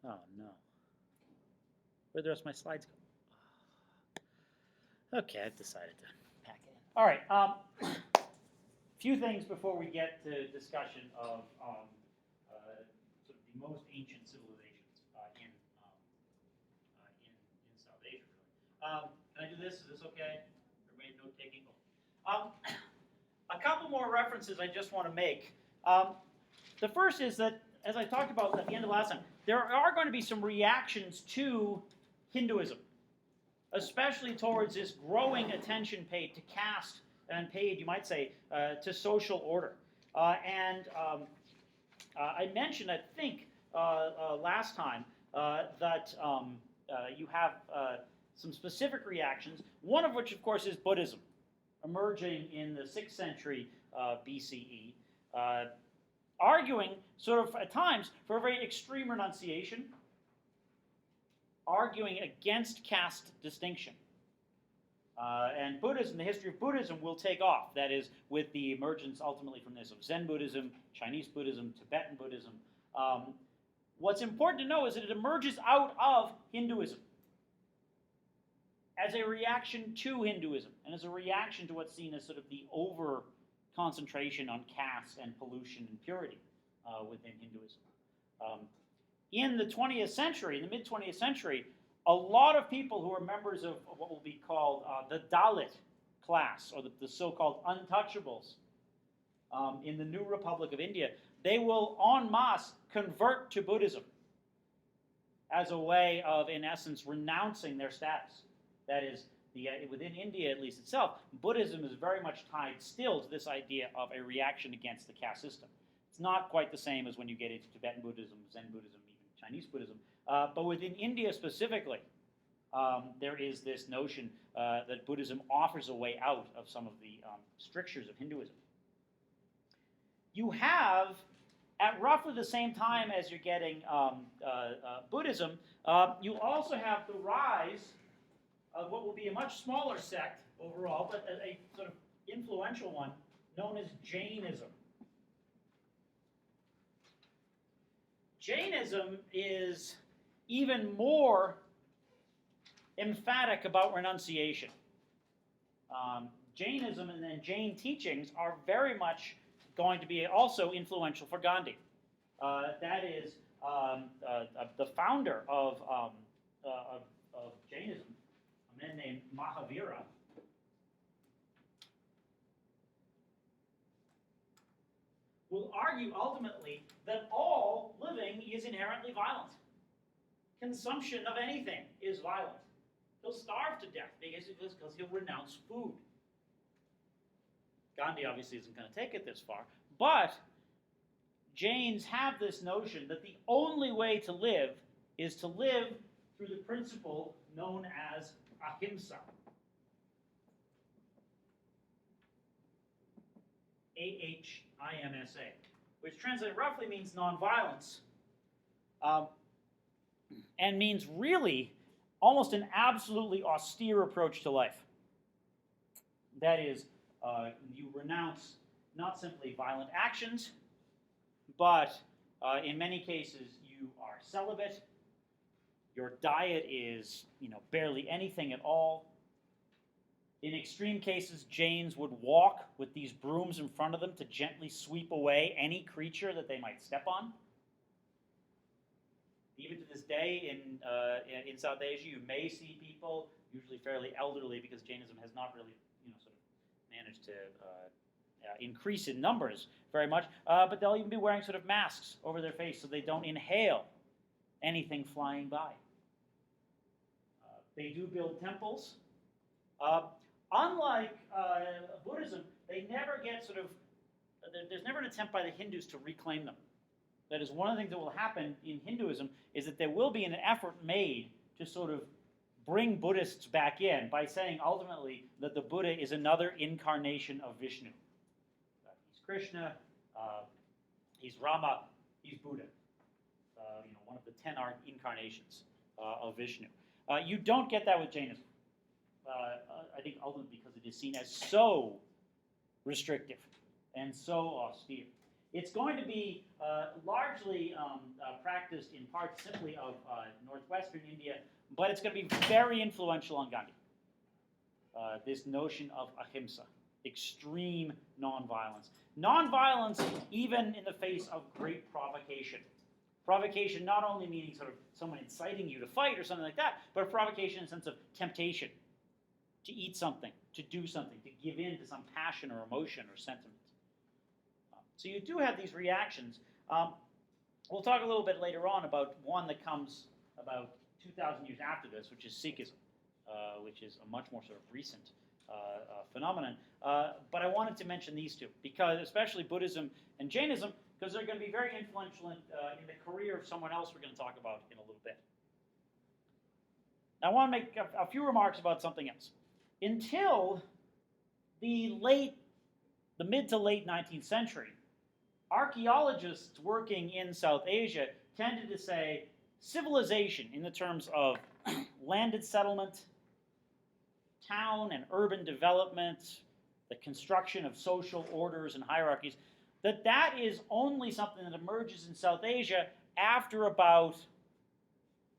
Oh no. Where'd the rest of my slides go? Okay, I've decided to pack it in. All right. Few things before we get to discussion of sort of the most ancient civilizations in South Asia. Really. Can I do this? Is this okay? Everybody note taking? A couple more references I just want to make. The first is that, as I talked about at the end of last time, there are going to be some reactions to Hinduism, especially towards this growing attention paid to caste and paid, you might say, to social order. I mentioned, I think, last time that you have some specific reactions, one of which, of course, is Buddhism, emerging in the 6th century BCE, arguing sort of at times for a very extreme renunciation, arguing against caste distinction. And Buddhism, the history of Buddhism will take off. That is, with the emergence ultimately from this of Zen Buddhism, Chinese Buddhism, Tibetan Buddhism. What's important to know is that it emerges out of Hinduism as a reaction to Hinduism and as a reaction to what's seen as sort of the over concentration on caste and pollution and purity within Hinduism. In the 20th century, in the mid-20th century, a lot of people who are members of what will be called the Dalit class, or the so-called untouchables in the New Republic of India, they will en masse convert to Buddhism as a way of, in essence, renouncing their status. That is, within India, at least itself, Buddhism is very much tied still to this idea of a reaction against the caste system. It's not quite the same as when you get into Tibetan Buddhism, Zen Buddhism, even Chinese Buddhism. But within India specifically, there is this notion that Buddhism offers a way out of some of the strictures of Hinduism. You have, at roughly the same time as you're getting Buddhism, you also have the rise of what will be a much smaller sect overall, but a sort of influential one, known as Jainism. Jainism is even more emphatic about renunciation. Jainism and then Jain teachings are very much going to be also influential for Gandhi. That is, the founder of Jainism, a man named Mahavira, will argue ultimately that all living is inherently violent. Consumption of anything is violent. He'll starve to death because he'll renounce food. Gandhi obviously isn't going to take it this far, but Jains have this notion that the only way to live is to live through the principle known as ahimsa. A-H-I-M-S-A, which translated roughly means nonviolence, and means really almost an absolutely austere approach to life. That is, you renounce not simply violent actions, but in many cases you are celibate. Your diet is, barely anything at all. In extreme cases, Jains would walk with these brooms in front of them to gently sweep away any creature that they might step on. Even to this day, in South Asia, you may see people, usually fairly elderly, because Jainism has not really, sort of managed to increase in numbers very much, but they'll even be wearing sort of masks over their face so they don't inhale anything flying by. They do build temples. Unlike Buddhism, they never get there's never an attempt by the Hindus to reclaim them. That is, one of the things that will happen in Hinduism is that there will be an effort made to sort of bring Buddhists back in by saying ultimately that the Buddha is another incarnation of Vishnu. He's Krishna, he's Rama, he's Buddha. One of the 10 incarnations of Vishnu. You don't get that with Jainism. I think ultimately because it is seen as so restrictive and so austere. It's going to be largely practiced in parts simply of northwestern India, but it's going to be very influential on Gandhi. This notion of ahimsa, extreme nonviolence. Nonviolence even in the face of great provocation. Provocation not only meaning sort of someone inciting you to fight or something like that, but provocation in the sense of temptation, to eat something, to do something, to give in to some passion or emotion or sentiment. So you do have these reactions. We'll talk a little bit later on about one that comes about 2,000 years after this, which is Sikhism, which is a much more sort of recent phenomenon. But I wanted to mention these two, because especially Buddhism and Jainism, because they're going to be very influential in the career of someone else we're going to talk about in a little bit. Now, I want to make a few remarks about something else. Until the mid to late 19th century, archaeologists working in South Asia tended to say civilization in the terms of landed settlement, town and urban development, the construction of social orders and hierarchies, that is only something that emerges in South Asia after about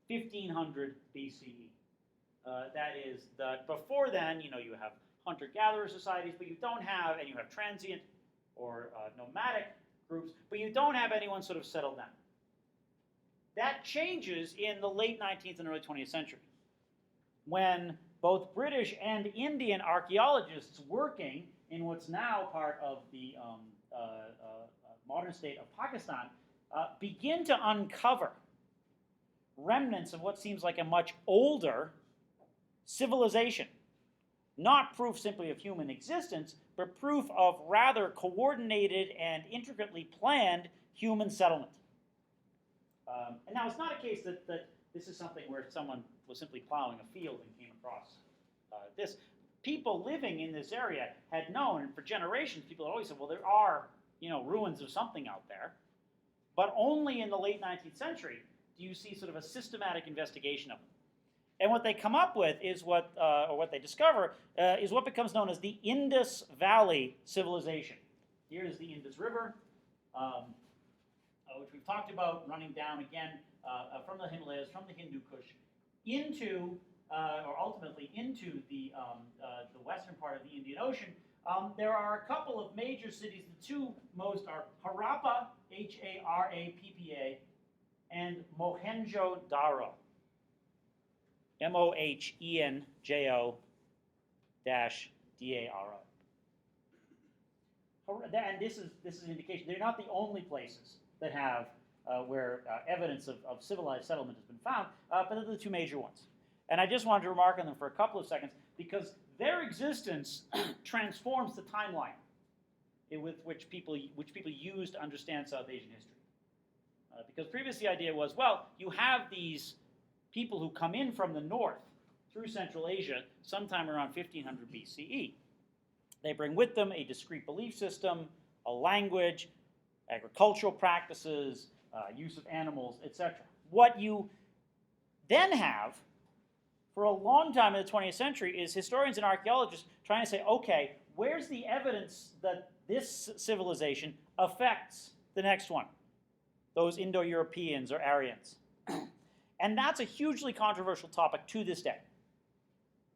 1500 BCE. That is, that before then, you have hunter-gatherer societies, but you don't have, and you have transient or nomadic groups, but you don't have anyone sort of settled down. That changes in the late 19th and early 20th century, when both British and Indian archaeologists working in what's now part of the modern state of Pakistan begin to uncover remnants of what seems like a much older civilization. Not proof simply of human existence, but proof of rather coordinated and intricately planned human settlement. And now it's not a case that this is something where someone was simply plowing a field and came across this. People living in this area had known, and for generations, people had always said, well, there are ruins of something out there. But only in the late 19th century do you see sort of a systematic investigation of them. And what they come up with is or what they discover, is what becomes known as the Indus Valley civilization. Here is the Indus River, which we've talked about, running down again from the Himalayas, from the Hindu Kush, into, or ultimately into the western part of the Indian Ocean. There are a couple of major cities. The two most are Harappa, Harappa, and Mohenjo-Daro, Mohenjo-Daro. And this is an indication they're not the only places that have where evidence of civilized settlement has been found, but they're the two major ones. And I just wanted to remark on them for a couple of seconds, because their existence transforms the timeline with which people use to understand South Asian history. Because previously the idea was, well, you have these people who come in from the north through Central Asia sometime around 1500 BCE. They bring with them a discrete belief system, a language, agricultural practices, use of animals, etc. What you then have for a long time in the 20th century is historians and archaeologists trying to say, okay, where's the evidence that this civilization affects the next one? Those Indo-Europeans or Aryans. And that's a hugely controversial topic to this day.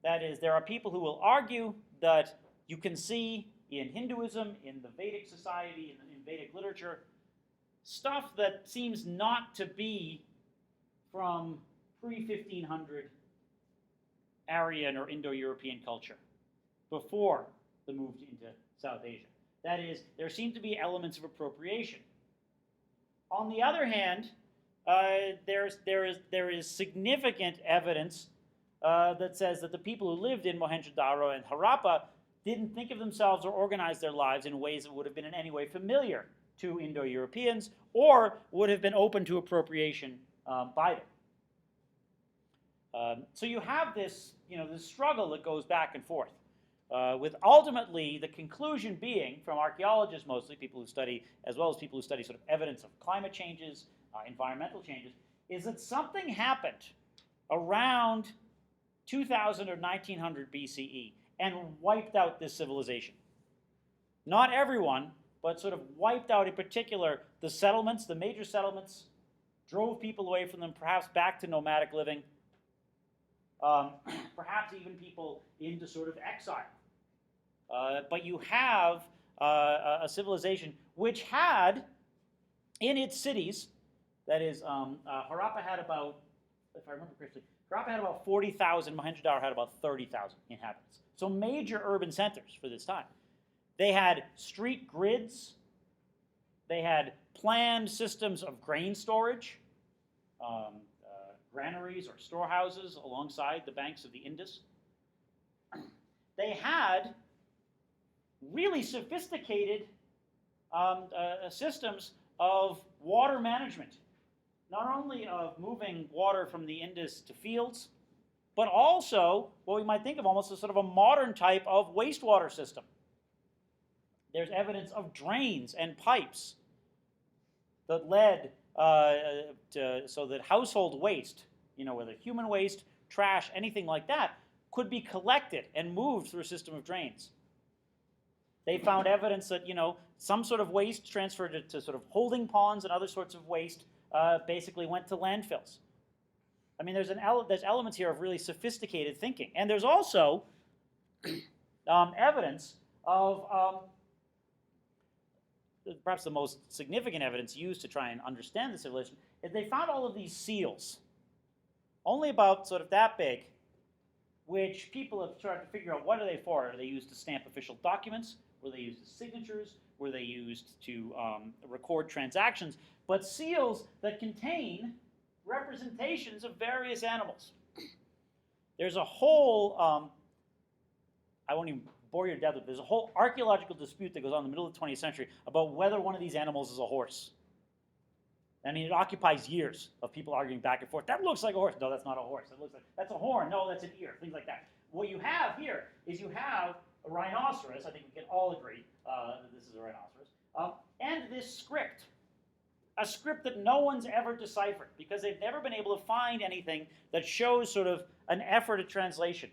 That is, there are people who will argue that you can see in Hinduism, in the Vedic society, in Vedic literature, stuff that seems not to be from pre-1500 Aryan or Indo-European culture, before the move into South Asia. That is, there seem to be elements of appropriation. On the other hand, there is significant evidence that says that the people who lived in Mohenjo-Daro and Harappa didn't think of themselves or organize their lives in ways that would have been in any way familiar to Indo-Europeans or would have been open to appropriation by them. So you have this, this struggle that goes back and forth, with ultimately the conclusion being, from archaeologists mostly, people who study, as well as people who study sort of evidence of climate changes, environmental changes, is that something happened around 2000 or 1900 BCE and wiped out this civilization. Not everyone, but sort of wiped out, in particular, the settlements, the major settlements, drove people away from them, perhaps back to nomadic living, perhaps even people into sort of exile. But you have a civilization which had, in its cities, that is, Harappa had about, if I remember correctly, Harappa had about 40,000, Mohenjo-Daro had about 30,000 inhabitants. So major urban centers for this time. They had street grids. They had planned systems of grain storage, granaries or storehouses alongside the banks of the Indus. They had really sophisticated systems of water management, not only of moving water from the Indus to fields, but also what we might think of almost as sort of a modern type of wastewater system. There's evidence of drains and pipes that led so that household waste, whether human waste, trash, anything like that, could be collected and moved through a system of drains. They found evidence that, some sort of waste transferred to sort of holding ponds and other sorts of waste basically went to landfills. I mean, there's elements here of really sophisticated thinking. And there's also evidence of, perhaps the most significant evidence used to try and understand the civilization, is they found all of these seals, only about sort of that big, which people have tried to figure out what are they for. Are they used to stamp official documents? Were they used as signatures? Were they used to record transactions? But seals that contain representations of various animals. There's a whole, I won't even bore you to death with, there's a whole archaeological dispute that goes on in the middle of the 20th century about whether one of these animals is a horse. I mean, it occupies years of people arguing back and forth. That looks like a horse. No, that's not a horse. That looks like, that's a horn. No, that's an ear. Things like that. What you have here is you have a rhinoceros. I think we can all agree that this is a rhinoceros. And this script. A script that no one's ever deciphered because they've never been able to find anything that shows sort of an effort at translation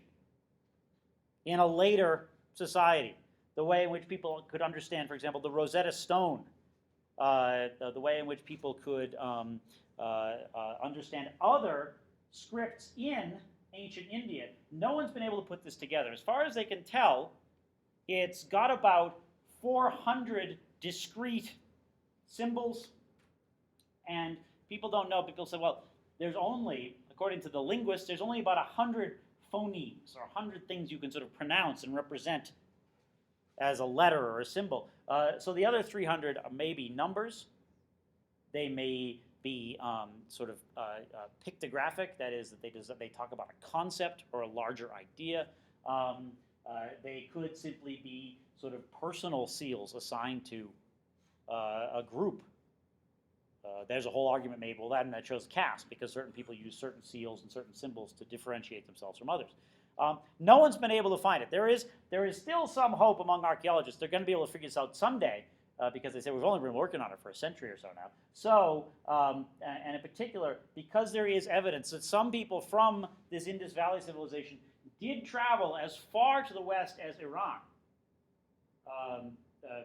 in a later society. The way in which people could understand, for example, the Rosetta Stone. The way in which people could understand other scripts in ancient India. No one's been able to put this together. As far as they can tell, it's got about 400 discrete symbols, and people don't know. People say, well, there's only, according to the linguists, there's only about 100 phonemes, or 100 things you can sort of pronounce and represent as a letter or a symbol. So the other 300 are maybe numbers. They may be sort of pictographic, that is, that they talk about a concept or a larger idea. They could simply be sort of personal seals assigned to a group. There's a whole argument made, well, that shows caste, because certain people use certain seals and certain symbols to differentiate themselves from others. No one's been able to find it. There is still some hope among archaeologists. They're going to be able to figure this out someday, because they say we've only been working on it for a century or so now. So, and in particular, because there is evidence that some people from this Indus Valley civilization did travel as far to the west as Iran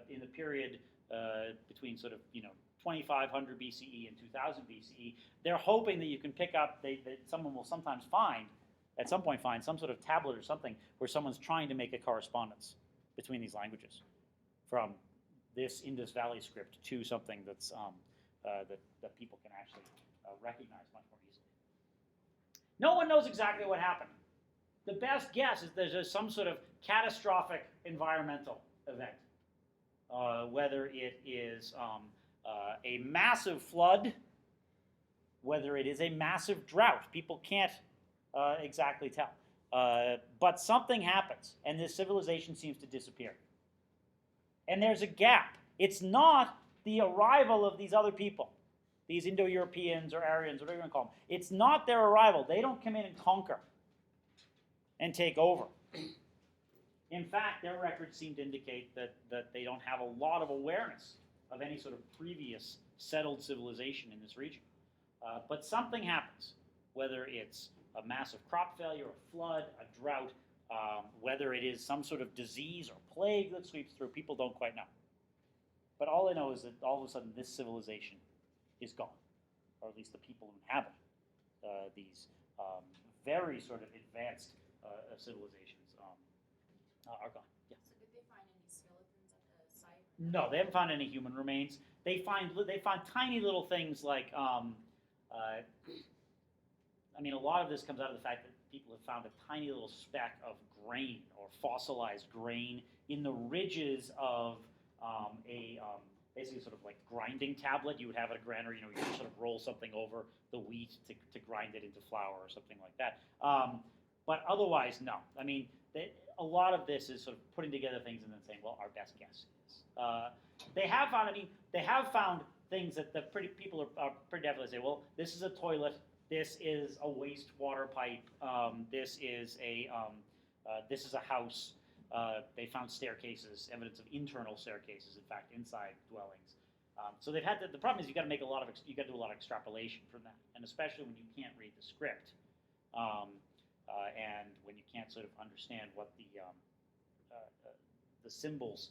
in the period between sort of 2500 BCE and 2000 BCE. They're hoping that you can pick up, that someone will sometimes find, at some point find some sort of tablet or something where someone's trying to make a correspondence between these languages, from this Indus Valley script to something that's that people can actually recognize much more easily. No one knows exactly what happened. The best guess is there's some sort of catastrophic environmental event, whether it is a massive flood, whether it is a massive drought. People can't exactly tell. But something happens, and this civilization seems to disappear. And there's a gap. It's not the arrival of these other people, these Indo-Europeans or Aryans, whatever you want to call them. It's not their arrival. They don't come in and conquer and take over. In fact, their records seem to indicate that they don't have a lot of awareness of any sort of previous settled civilization in this region. But something happens, whether it's a massive crop failure, a flood, a drought, whether it is some sort of disease or plague that sweeps through, people don't quite know. But all I know is that all of a sudden this civilization is gone, or at least the people who inhabit these very sort of advanced civilizations are gone. Yeah. So did they find any skeletons at the site? No, they haven't found any human remains. They find tiny little things like I mean, a lot of this comes out of the fact that people have found a tiny little speck of grain or fossilized grain in the ridges of basically sort of like grinding tablet you would have at a granary. You know, you sort of roll something over the wheat to grind it into flour or something like that. But otherwise, no. I mean, a lot of this is sort of putting together things and then saying, well, our best guess is. They have found. I mean, they have found things that the people are pretty definitely say, well, this is a toilet. This is a wastewater pipe. This is a house. They found staircases, evidence of internal staircases, in fact, inside dwellings. So they've had the problem is you got to do a lot of extrapolation from that, and especially when you can't read the script, and when you can't sort of understand what the symbols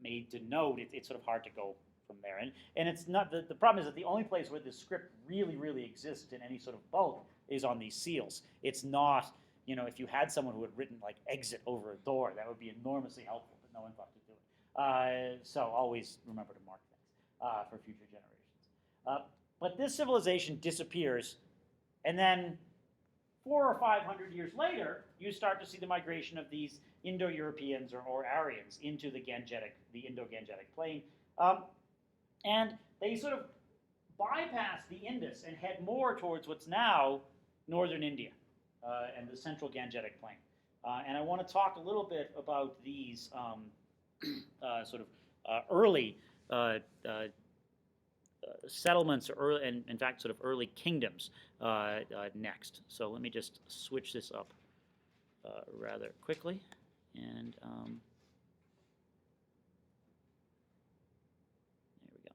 may denote, it's sort of hard to go from there. And it's not the problem is that the only place where the script really exists in any sort of bulk is on these seals. It's not, you know, if you had someone who had written like exit over a door, that would be enormously helpful, but no one thought to do it. So always remember to mark things for future generations. But this civilization disappears, and then 400 or 500 years later, you start to see the migration of these Indo-Europeans or Aryans into the Indo-Gangetic plain. And they sort of bypass the Indus and head more towards what's now northern India and the central Gangetic plain. And I want to talk a little bit about these sort of early settlements, and in fact, sort of early kingdoms next. So let me just switch this up rather quickly. And there we go.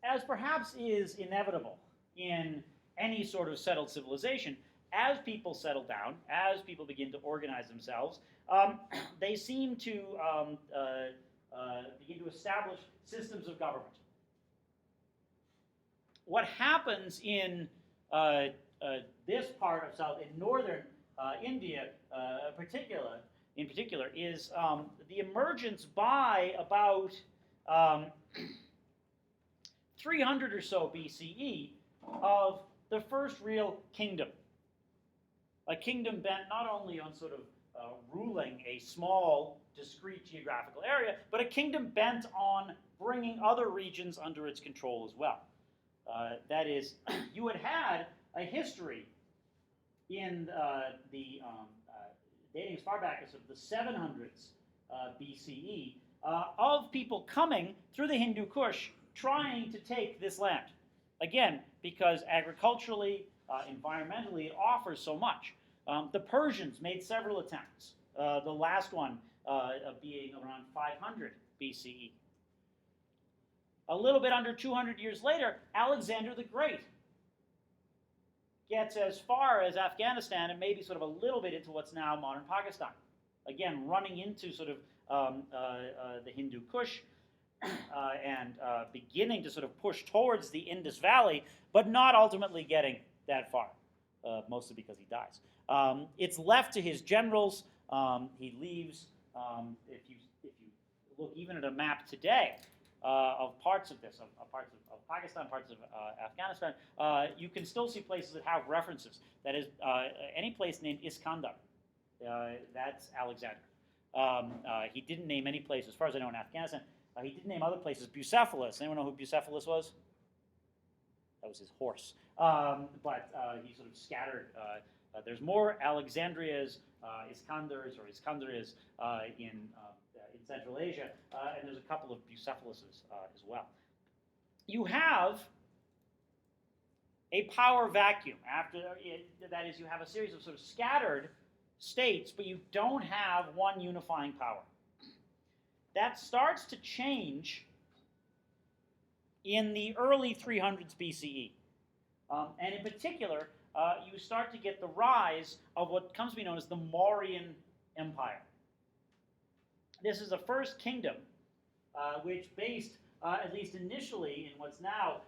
As perhaps is inevitable in any sort of settled civilization, as people settle down, as people begin to organize themselves, they seem to begin to establish systems of government. What happens in this part of in northern India, in particular, is the emergence by about 300 or so BCE of the first real kingdom. A kingdom bent not only on sort of ruling a small, discrete geographical area, but a kingdom bent on bringing other regions under its control as well. That is, you had a history in dating as far back as sort of the 700s BCE of people coming through the Hindu Kush trying to take this land. Again, because agriculturally, environmentally, it offers so much. The Persians made several attempts, the last one being around 500 BCE. A little bit under 200 years later, Alexander the Great gets as far as Afghanistan and maybe sort of a little bit into what's now modern Pakistan. Again, running into sort of the Hindu Kush and beginning to sort of push towards the Indus Valley, but not ultimately getting that far, mostly because he dies. It's left to his generals. He leaves. If you look even at a map today of parts of this, of parts of Pakistan, parts of Afghanistan, you can still see places that have references. That is, any place named Iskandar, that's Alexander. He didn't name any place, as far as I know, in Afghanistan. He did name other places. Bucephalus. Anyone know who Bucephalus was? That was his horse. But he sort of scattered. There's more Alexandrias, Iskandars, or Iskandarias in Central Asia, and there's a couple of Bucephaluses as well. You have a power vacuum. After that is, you have a series of sort of scattered states, but you don't have one unifying power. That starts to change in the early 300s BCE. And in particular, you start to get the rise of what comes to be known as the Mauryan Empire. This is the first kingdom which, based at least initially in what's now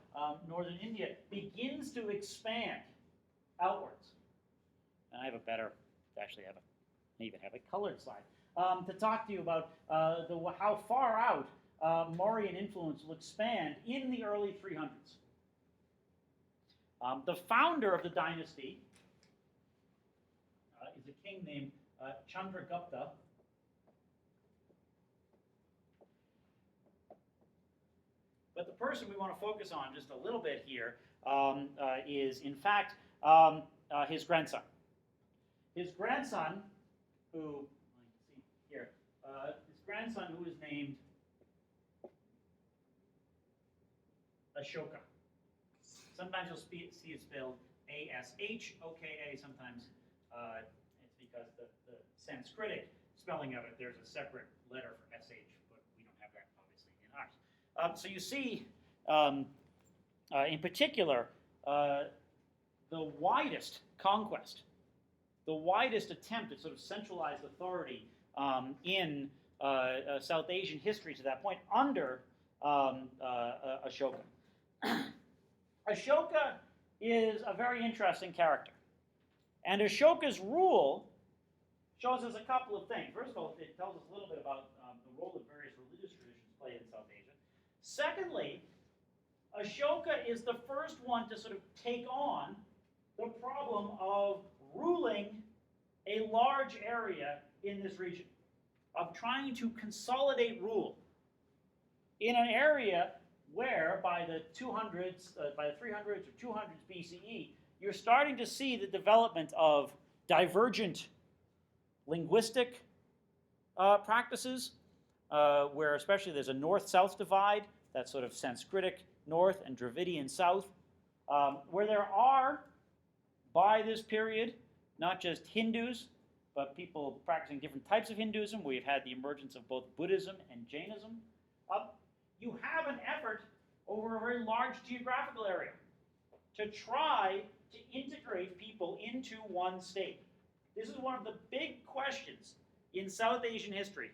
northern India, begins to expand outwards. And I have a better, actually I even have a colored slide, to talk to you about how far out Mauryan influence will expand in the early 300s. The founder of the dynasty is a king named Chandragupta. But the person we want to focus on just a little bit here is, in fact, his grandson. His grandson, who, see here, his grandson who is named Ashoka. Sometimes you'll see it spelled A-S-H-O-K-A. Sometimes it's because the Sanskritic spelling of it, there's a separate letter for S-H, but we don't have that, obviously, in ours. So you see, in particular, the widest conquest, the widest attempt at sort of centralized authority in South Asian history to that point under Ashoka. Ashoka is a very interesting character. And Ashoka's rule shows us a couple of things. First of all, it tells us a little bit about the role that various religious traditions played in South Asia. Secondly, Ashoka is the first one to sort of take on the problem of ruling a large area in this region, of trying to consolidate rule in an area where by the 300s or 200s BCE, you're starting to see the development of divergent linguistic practices, where especially there's a north-south divide, that's sort of Sanskritic north and Dravidian south, where there are, by this period, not just Hindus, but people practicing different types of Hinduism. We've had the emergence of both Buddhism and Jainism. You have an effort over a very large geographical area to try to integrate people into one state. This is one of the big questions in South Asian history,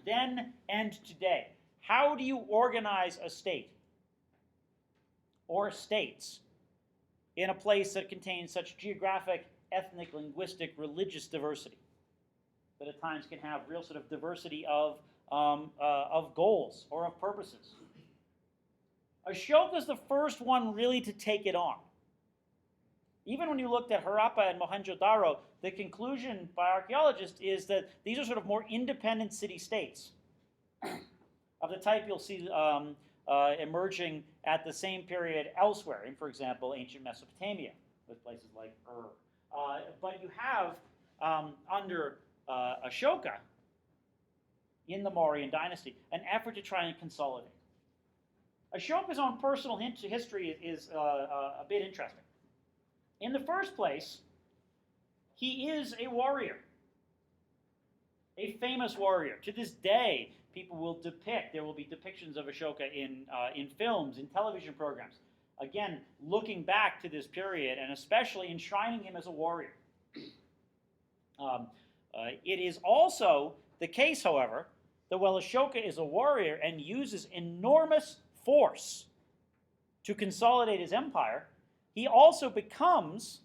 then and today. How do you organize a state or states in a place that contains such geographic, ethnic, linguistic, religious diversity that at times can have real sort of diversity of goals or of purposes? Ashoka is the first one really to take it on. Even when you looked at Harappa and Mohenjo-Daro, the conclusion by archaeologists is that these are sort of more independent city-states of the type you'll see emerging at the same period elsewhere, in, for example, ancient Mesopotamia, with places like Ur. But you have, under Ashoka, in the Mauryan dynasty, an effort to try and consolidate. Ashoka's own personal history is a bit interesting. In the first place, he is a warrior, a famous warrior. To this day, people will there will be depictions of Ashoka in films, in television programs. Again, looking back to this period and especially enshrining him as a warrior. It is also the case, however, that while Ashoka is a warrior and uses enormous force to consolidate his empire, he also becomes,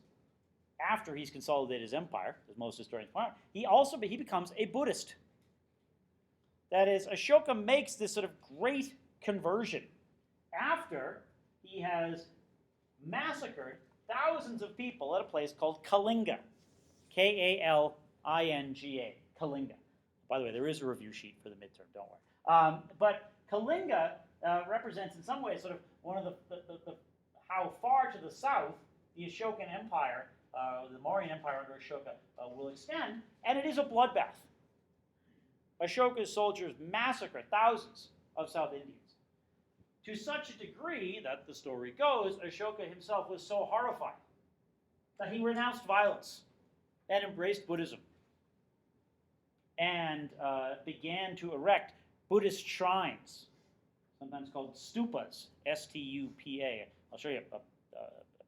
after he's consolidated his empire, as most historians point out, he becomes a Buddhist. That is, Ashoka makes this sort of great conversion after he has massacred thousands of people at a place called Kalinga, K-A-L-I-N-G-A, Kalinga. By the way, there is a review sheet for the midterm, don't worry. But Kalinga represents in some ways sort of one of the how far to the south the Ashokan Empire, the Mauryan Empire under Ashoka, will extend, and it is a bloodbath. Ashoka's soldiers massacre thousands of South Indians. To such a degree that, the story goes, Ashoka himself was so horrified that he renounced violence and embraced Buddhism and began to erect Buddhist shrines, sometimes called stupas, S-T-U-P-A. I'll show you a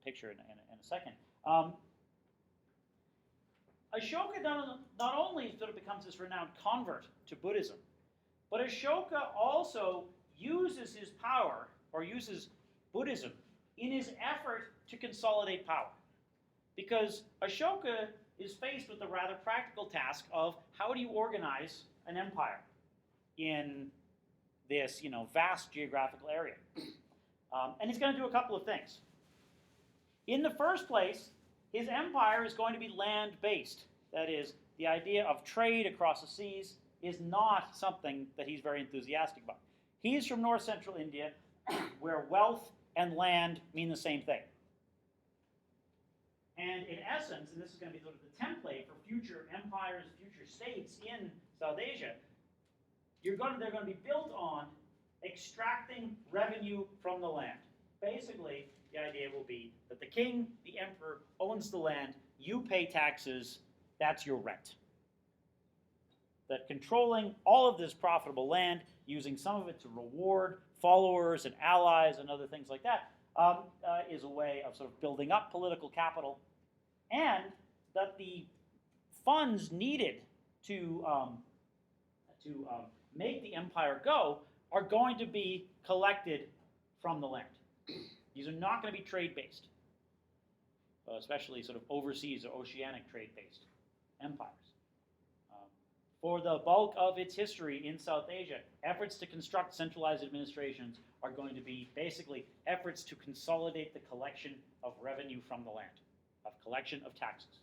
picture in a second, Um, Ashoka not only sort of becomes this renowned convert to Buddhism, but Ashoka also uses his power, or uses Buddhism, in his effort to consolidate power. Because Ashoka is faced with the rather practical task of how do you organize an empire in this, vast geographical area. And he's going to do a couple of things. In the first place, his empire is going to be land-based. That is, the idea of trade across the seas is not something that he's very enthusiastic about. He's from north-central India, where wealth and land mean the same thing. And in essence, and this is going to be sort of the template for future empires, future states in South Asia, they're going to be built on extracting revenue from the land. Basically, the idea will be that the king, the emperor, owns the land, you pay taxes, that's your rent. That controlling all of this profitable land, using some of it to reward followers and allies and other things like that, is a way of sort of building up political capital, and that the funds needed to make the empire go are going to be collected from the land. These are not going to be trade-based, especially sort of overseas or oceanic trade-based empires. For the bulk of its history in South Asia, efforts to construct centralized administrations are going to be basically efforts to consolidate the collection of revenue from the land, of collection of taxes.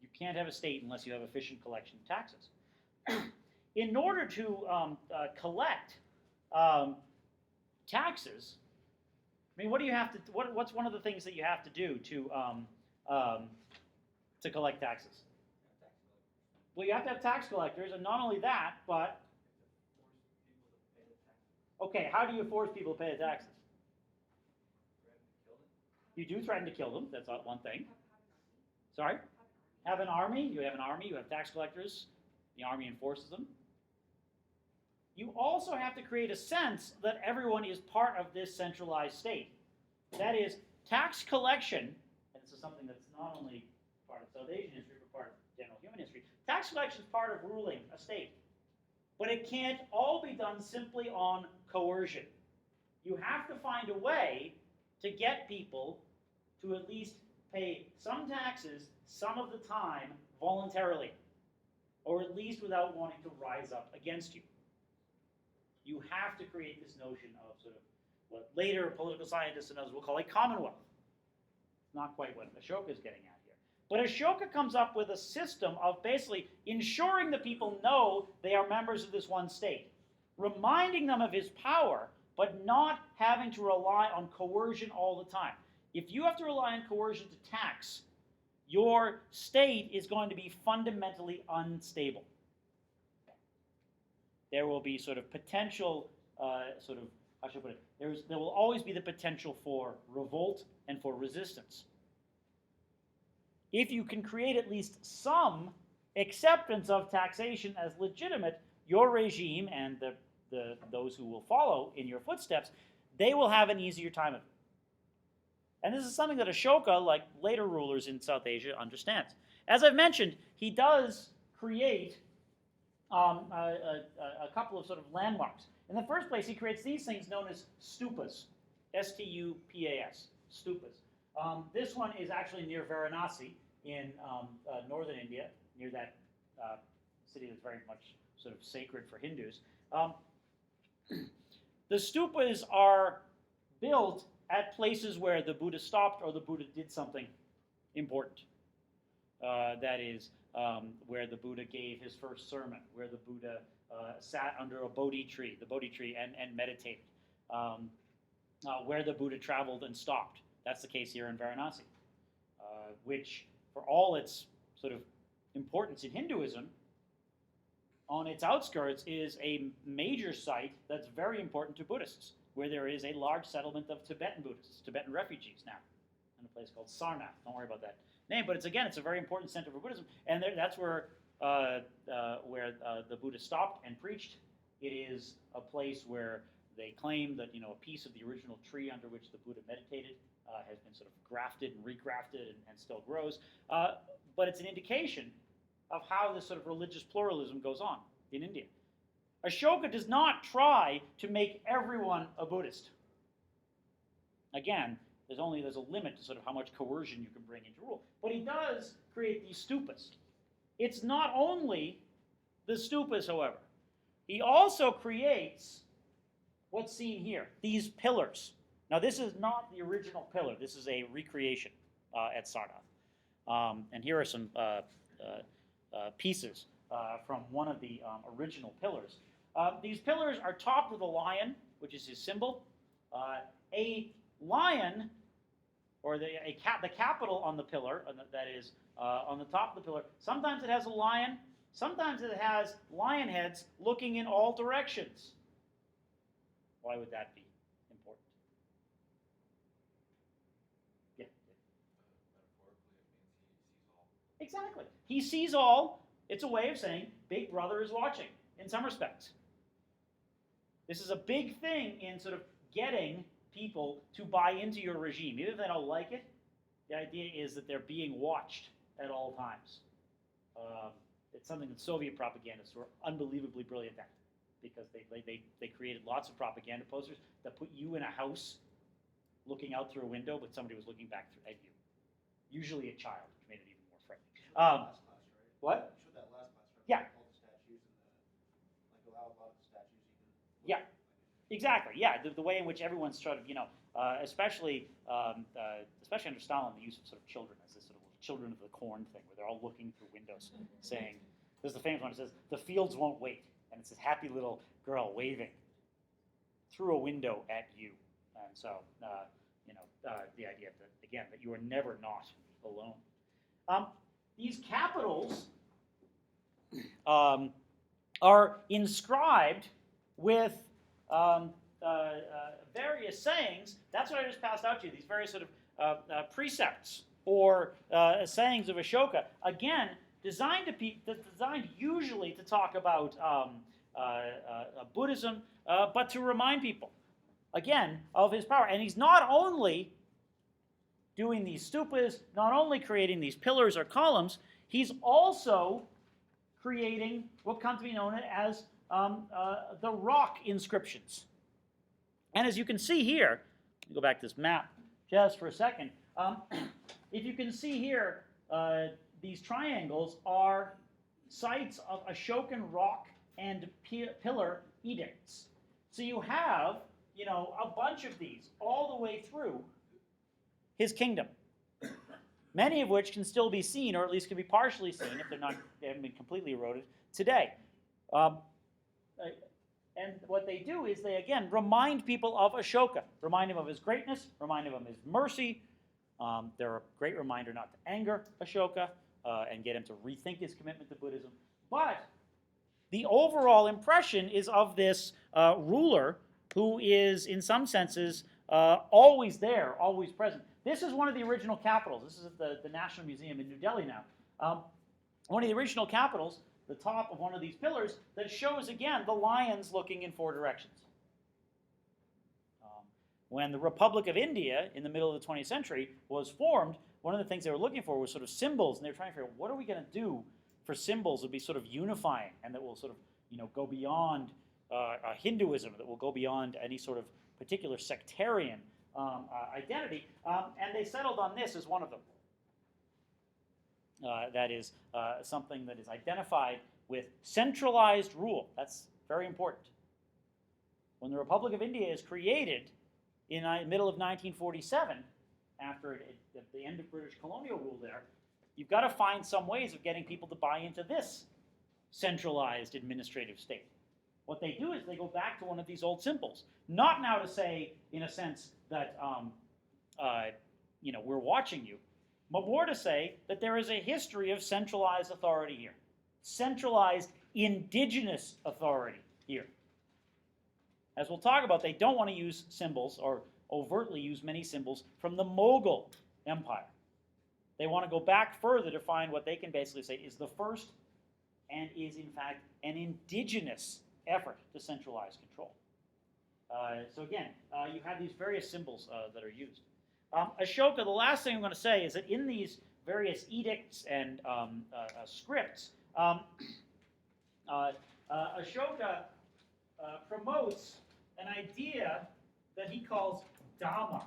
You can't have a state unless you have efficient collection of taxes. In order to collect taxes, I mean, what do you have to? What's one of the things that you have to do to collect taxes? Well, you have to have tax collectors, and not only that, but okay, how do you force people to pay the taxes? You do threaten to kill them. That's not one thing. Sorry? Have an army. You have an army. You have tax collectors. The army enforces them. You also have to create a sense that everyone is part of this centralized state. That is, tax collection, and this is something that's not only part of South Asian history, but part of general human history. Tax collection is part of ruling a state. But it can't all be done simply on coercion. You have to find a way to get people to at least pay some taxes some of the time voluntarily, or at least without wanting to rise up against you. You have to create this notion of sort of what later political scientists and others will call a commonwealth. It's not quite what Ashoka is getting at here. But Ashoka comes up with a system of basically ensuring that people know they are members of this one state, reminding them of his power, but not having to rely on coercion all the time. If you have to rely on coercion to tax, your state is going to be fundamentally unstable. There will be sort of potential, how should I put it? There will always be the potential for revolt and for resistance. If you can create at least some acceptance of taxation as legitimate, your regime and those who will follow in your footsteps, they will have an easier time of it. And this is something that Ashoka, like later rulers in South Asia, understands. As I've mentioned, he does create a couple of sort of landmarks. In the first place, he creates these things known as stupas, S-T-U-P-A-S, stupas. This one is actually near Varanasi in northern India, near that city that's very much sort of sacred for Hindus. The stupas are built at places where the Buddha stopped or the Buddha did something important. That is, where the Buddha gave his first sermon, where the Buddha sat under a Bodhi tree, and meditated, where the Buddha traveled and stopped. That's the case here in Varanasi, which, for all its sort of importance in Hinduism, on its outskirts is a major site that's very important to Buddhists, where there is a large settlement of Tibetan Buddhists, Tibetan refugees now, in a place called Sarnath. Don't worry about that name, but it's a very important center for Buddhism, and that's where the Buddha stopped and preached. It is a place where they claim that a piece of the original tree under which the Buddha meditated has been sort of grafted and regrafted and still grows. But it's an indication of how this sort of religious pluralism goes on in India. Ashoka does not try to make everyone a Buddhist. Again, there's a limit to sort of how much coercion you can bring into rule. But he does create these stupas. It's not only the stupas, however. He also creates what's seen here, these pillars. Now, this is not the original pillar. This is a recreation at Sarnath. And here are some pieces from one of the original pillars. These pillars are topped with a lion, which is his symbol. A lion, or the capital on the pillar, that is on the top of the pillar, sometimes it has a lion, sometimes it has lion heads looking in all directions. Why would that be important? Yeah. Exactly. He sees all. It's a way of saying Big Brother is watching in some respects. This is a big thing in sort of getting people to buy into your regime. Even if they don't like it, the idea is that they're being watched at all times. It's something that Soviet propagandists were unbelievably brilliant at, because they created lots of propaganda posters that put you in a house looking out through a window, but somebody was looking back at you. Usually a child, which made it even more frightening. What? You showed that last class, right? Yeah. All the statues and like allow a lot of the statues you can. Yeah. Exactly. Yeah, the way in which everyone's sort of, especially under Stalin, the use of sort of children as this sort of children of the corn thing, where they're all looking through windows, saying, "There's the famous one. It says, 'The fields won't wait,' and it's this happy little girl waving through a window at you." And so, the idea that again that you are never not alone. These capitals are inscribed with various sayings. That's what I just passed out to you, these various sort of precepts or sayings of Ashoka. Again, designed usually to talk about Buddhism, but to remind people, again, of his power. And he's not only doing these stupas, not only creating these pillars or columns, he's also creating what comes to be known as the rock inscriptions. And as you can see here, let me go back to this map just for a second. If you can see here, these triangles are sites of Ashokan rock and pillar edicts. So you have, a bunch of these all the way through his kingdom. Many of which can still be seen, or at least can be partially seen if they haven't been completely eroded today. And what they do is they, again, remind people of Ashoka, remind him of his greatness, remind him of his mercy. They're a great reminder not to anger Ashoka and get him to rethink his commitment to Buddhism. But the overall impression is of this ruler who is, in some senses, always there, always present. This is one of the original capitals. This is at the National Museum in New Delhi now. One of the original capitals, the top of one of these pillars, that shows, again, the lions looking in four directions. When the Republic of India, in the middle of the 20th century, was formed, one of the things they were looking for was sort of symbols, and they were trying to figure out, what are we going to do for symbols that will be sort of unifying and that will sort of, go beyond Hinduism, that will go beyond any sort of particular sectarian identity, and they settled on this as one of them. That is something that is identified with centralized rule. That's very important. When the Republic of India is created in the middle of 1947, after at the end of British colonial rule there, you've got to find some ways of getting people to buy into this centralized administrative state. What they do is they go back to one of these old symbols. Not now to say, in a sense, that we're watching you, but more to say that there is a history of centralized authority here. Centralized indigenous authority here. As we'll talk about, they don't want to use symbols or overtly use many symbols from the Mughal Empire. They want to go back further to find what they can basically say is the first and is, in fact, an indigenous effort to centralize control. So again, you have these various symbols that are used. Ashoka, the last thing I'm going to say is that in these various edicts and scripts, Ashoka promotes an idea that he calls Dhamma.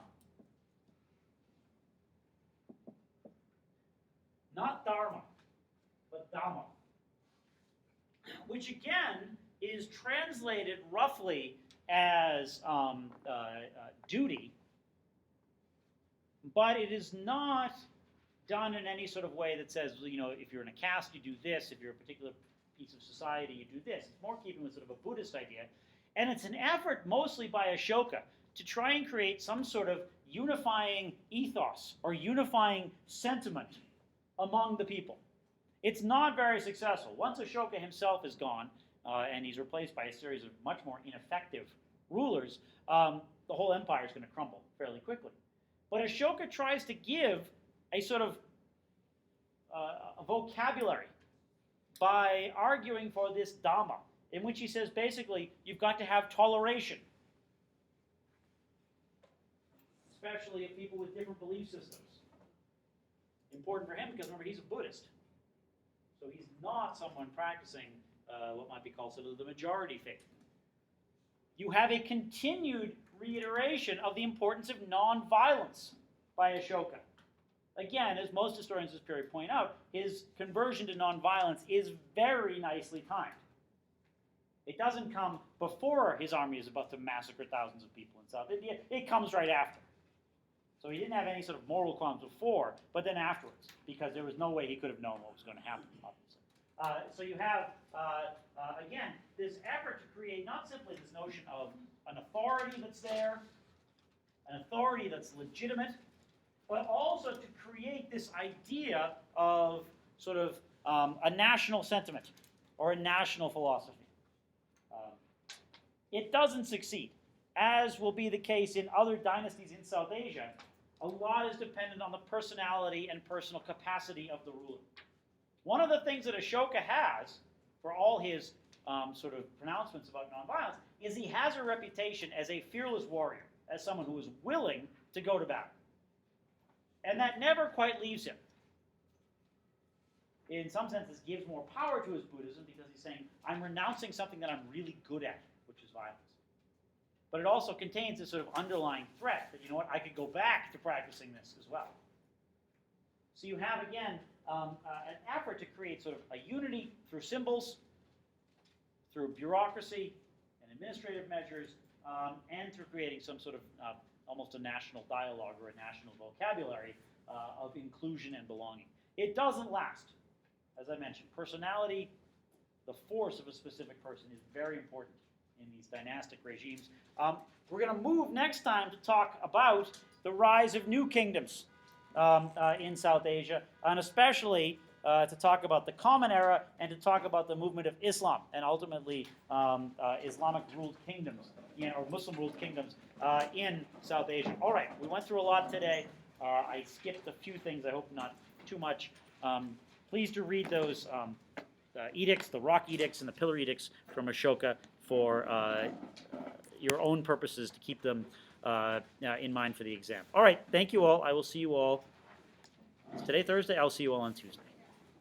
Not Dharma, but Dhamma. Which again is translated roughly as duty, but it is not done in any sort of way that says, you know, if you're in a caste, you do this. If you're a particular piece of society, you do this. It's more keeping with sort of a Buddhist idea. And it's an effort mostly by Ashoka to try and create some sort of unifying ethos or unifying sentiment among the people. It's not very successful. Once Ashoka himself is gone, and he's replaced by a series of much more ineffective rulers, the whole empire is going to crumble fairly quickly. But Ashoka tries to give a sort of a vocabulary by arguing for this Dhamma, in which he says basically you've got to have toleration, especially of people with different belief systems. Important for him because remember he's a Buddhist, so he's not someone practicing what might be called sort of the majority faith. You have a continued reiteration of the importance of nonviolence by Ashoka. Again, as most historians of this period point out, his conversion to nonviolence is very nicely timed. It doesn't come before his army is about to massacre thousands of people in South India. It comes right after. So he didn't have any sort of moral qualms before, but then afterwards, because there was no way he could have known what was going to happen, obviously. So you have, again, this effort to create not simply this notion of an authority that's there, an authority that's legitimate, but also to create this idea of sort of a national sentiment or a national philosophy. It doesn't succeed, as will be the case in other dynasties in South Asia. A lot is dependent on the personality and personal capacity of the ruler. One of the things that Ashoka has, for all his sort of pronouncements about nonviolence, is he has a reputation as a fearless warrior, as someone who is willing to go to battle. And that never quite leaves him. In some senses, gives more power to his Buddhism because he's saying, I'm renouncing something that I'm really good at, which is violence. But it also contains this sort of underlying threat that, you know what, I could go back to practicing this as well. So you have, again, an effort to create sort of a unity through symbols, through bureaucracy and administrative measures, and through creating some sort of almost a national dialogue or a national vocabulary of inclusion and belonging. It doesn't last. As I mentioned, personality, the force of a specific person is very important in these dynastic regimes. We're going to move next time to talk about the rise of new kingdoms in South Asia, and especially to talk about the Common Era and to talk about the movement of Islam and ultimately Islamic-ruled kingdoms, or Muslim-ruled kingdoms in South Asia. All right, we went through a lot today. I skipped a few things, I hope not too much. Please do read those edicts, the rock edicts and the pillar edicts from Ashoka for your own purposes to keep them in mind for the exam. All right, thank you all. I will see you all. Is today Thursday? I'll see you all on Tuesday.